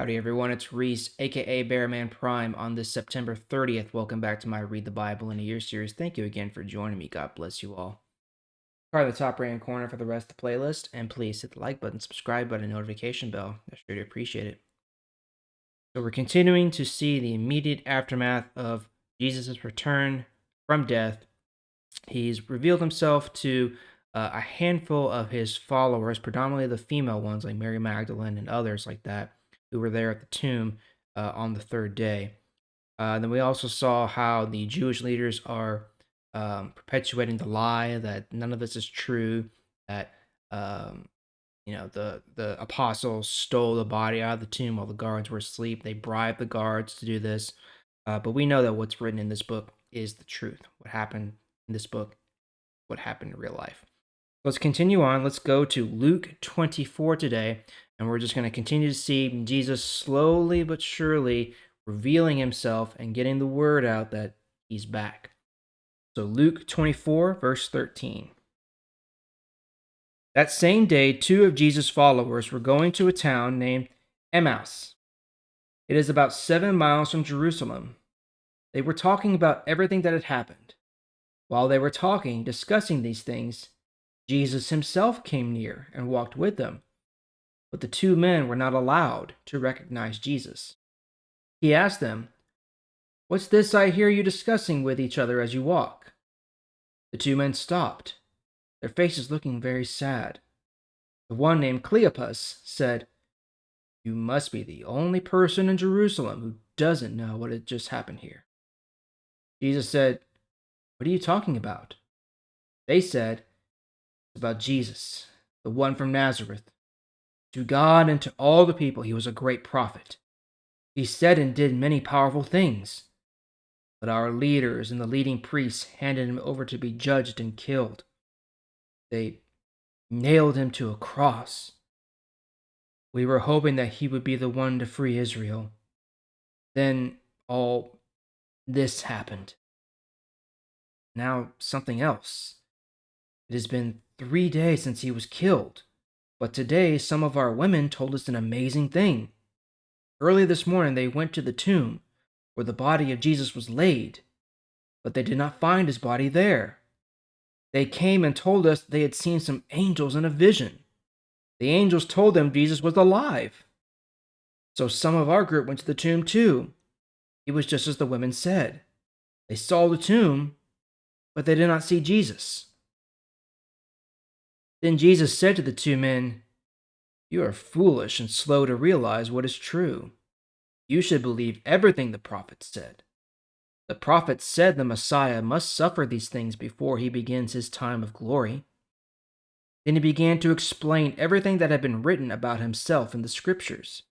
Howdy, everyone. It's Reese, aka Bearman Prime, on this September 30th. Welcome back to my Read the Bible in a Year series. Thank you again for joining me. God bless you all. Part of the top right hand corner for the rest of the playlist, and please hit the like button, subscribe button, and notification bell. I sure do appreciate it. So, we're continuing to see the immediate aftermath of Jesus' return from death. He's revealed himself to a handful of his followers, predominantly the female ones like Mary Magdalene and others like that, who were there at the tomb on the third day. Then we also saw how the Jewish leaders are perpetuating the lie that none of this is true, that um, the apostles stole the body out of the tomb while the guards were asleep. They bribed the guards to do this. But we know that what's written in this book is the truth. What happened in this book, what happened in real life. Let's continue on. Let's go to Luke 24 today, and we're just going to continue to see Jesus slowly but surely revealing himself and getting the word out that he's back. So Luke 24, verse 13. That same day, two of Jesus' followers were going to a town named Emmaus. It is about 7 miles from Jerusalem. They were talking about everything that had happened. While they were talking, discussing these things, Jesus himself came near and walked with them. But the two men were not allowed to recognize Jesus. He asked them, "What's this I hear you discussing with each other as you walk?" The two men stopped, their faces looking very sad. The one named Cleopas said, "You must be the only person in Jerusalem who doesn't know what had just happened here." Jesus said, "What are you talking about?" They said, "It's about Jesus, the one from Nazareth. To God and to all the people, he was a great prophet. He said and did many powerful things. But our leaders and the leading priests handed him over to be judged and killed. They nailed him to a cross. We were hoping that he would be the one to free Israel. Then all this happened. Now something else. It has been 3 days since he was killed, but today some of our women told us an amazing thing. Early this morning they went to the tomb where the body of Jesus was laid, but they did not find his body there. They came and told us they had seen some angels in a vision. The angels told them Jesus was alive. So some of our group went to the tomb too. It was just as the women said. They saw the tomb, but they did not see Jesus." Then Jesus said to the two men, "You are foolish and slow to realize what is true. You should believe everything the prophets said. The prophets said the Messiah must suffer these things before he begins his time of glory." Then he began to explain everything that had been written about himself in the scriptures.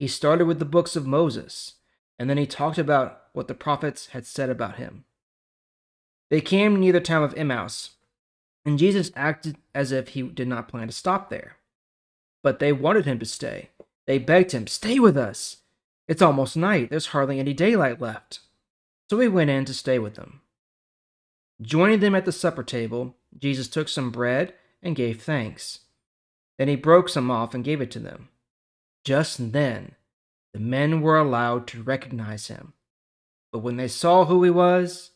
He started with the books of Moses, and then he talked about what the prophets had said about him. They came near the town of Emmaus, and Jesus acted as if he did not plan to stop there. But they wanted him to stay. They begged him, "Stay with us. It's almost night. There's hardly any daylight left." So he went in to stay with them. Joining them at the supper table, Jesus took some bread and gave thanks. Then he broke some off and gave it to them. Just then, the men were allowed to recognize him. But when they saw who he was,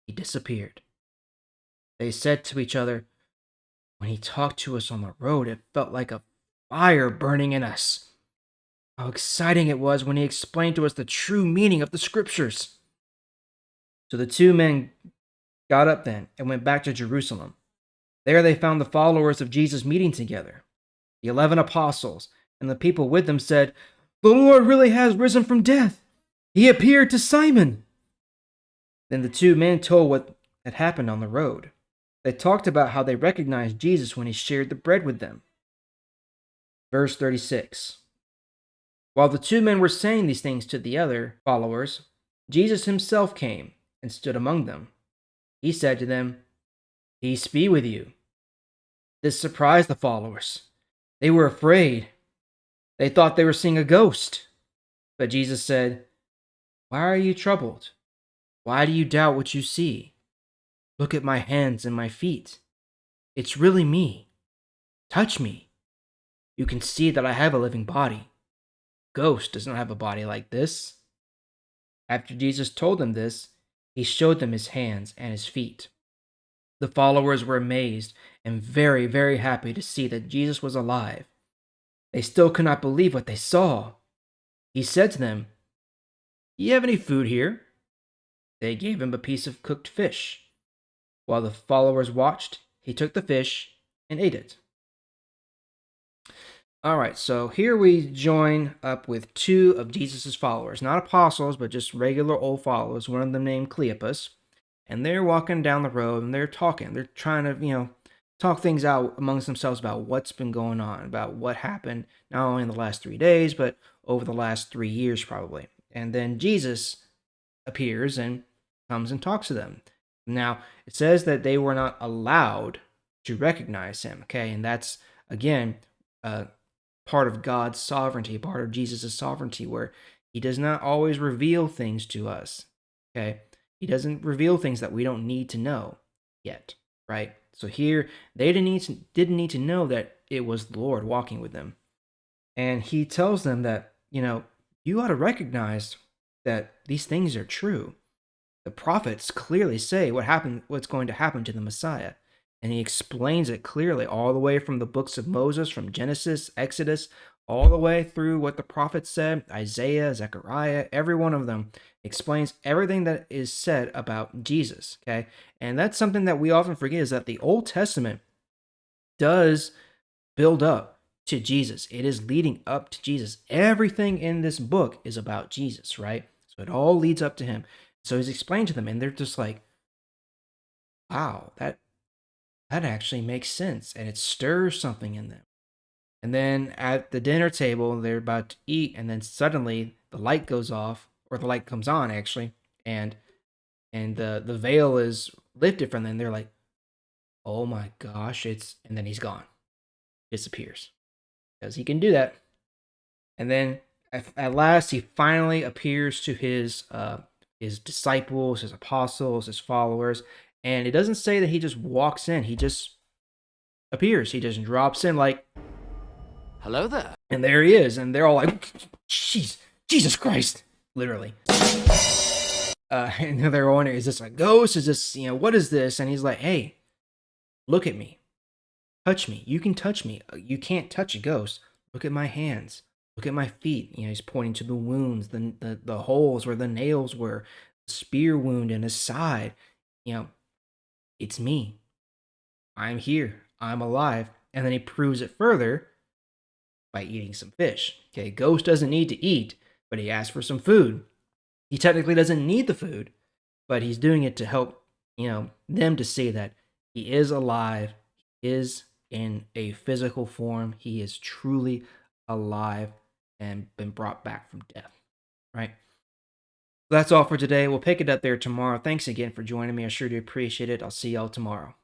he disappeared. They said to each other, "When he talked to us on the road, it felt like a fire burning in us. How exciting it was when he explained to us the true meaning of the scriptures." So the two men got up then and went back to Jerusalem. There they found the followers of Jesus meeting together. The 11 apostles and the people with them said, "The Lord really has risen from death. He appeared to Simon." Then the two men told what had happened on the road. They talked about how they recognized Jesus when he shared the bread with them. Verse 36. While the two men were saying these things to the other followers, Jesus himself came and stood among them. He said to them, "Peace be with you." This surprised the followers. They were afraid. They thought they were seeing a ghost. But Jesus said, "Why are you troubled? Why do you doubt what you see? Look at my hands and my feet. It's really me. Touch me. You can see that I have a living body. ghost does not have a body like this. After Jesus told them this, he showed them his hands and his feet. The followers were amazed and very, very happy to see that Jesus was alive. They still could not believe what they saw. He said to them, "Do you have any food here?" They gave him a piece of cooked fish. While the followers watched, he took the fish and ate it. All right, so here we join up with two of Jesus' followers, not apostles, but just regular old followers, one of them named Cleopas. And they're walking down the road and they're talking. They're trying to, talk things out amongst themselves about what's been going on, about what happened, not only in the last 3 days, but over the last 3 years, probably. And then Jesus appears and comes and talks to them. Now, it says that they were not allowed to recognize him, okay? And that's, again, part of God's sovereignty, part of Jesus' sovereignty, where he does not always reveal things to us, okay? He doesn't reveal things that we don't need to know yet, right? So here, they didn't need to know that it was the Lord walking with them. And he tells them that, you ought to recognize that these things are true. The prophets clearly say what's going to happen to the Messiah. And he explains it clearly all the way from the books of Moses, from Genesis, Exodus, all the way through what the prophets said, Isaiah, Zechariah, every one of them explains everything that is said about Jesus, okay? And that's something that we often forget, is that the Old Testament does build up to Jesus. It is leading up to Jesus. Everything in this book is about Jesus, right? So it all leads up to him. So he's explained to them, and they're just like, wow, that actually makes sense, and it stirs something in them. And then at the dinner table, they're about to eat, and then suddenly the light goes off, or the light comes on actually, and the veil is lifted from them. They're like, "Oh my gosh!" And then he's gone, disappears, because he can do that. And then at last, he finally appears to his disciples, his apostles, his followers, and it doesn't say that he just walks in; he just appears. He just drops in like, "Hello there." And there he is, and they're all like, "Jeez, Jesus Christ!" Literally. And they're wondering, is this a ghost? Is this, what is this? And he's like, "Hey, look at me. Touch me. You can touch me. You can't touch a ghost. Look at my hands. Look at my feet." He's pointing to the wounds, the holes where the nails were, the spear wound in his side. It's me. I'm here. I'm alive. And then he proves it further by eating some fish. Okay, Ghost doesn't need to eat, but he asks for some food. He technically doesn't need the food, but he's doing it to help, them to see that he is alive, he is in a physical form, he is truly alive and been brought back from death, right? That's all for today. We'll pick it up there tomorrow. Thanks again for joining me. I sure do appreciate it. I'll see y'all tomorrow.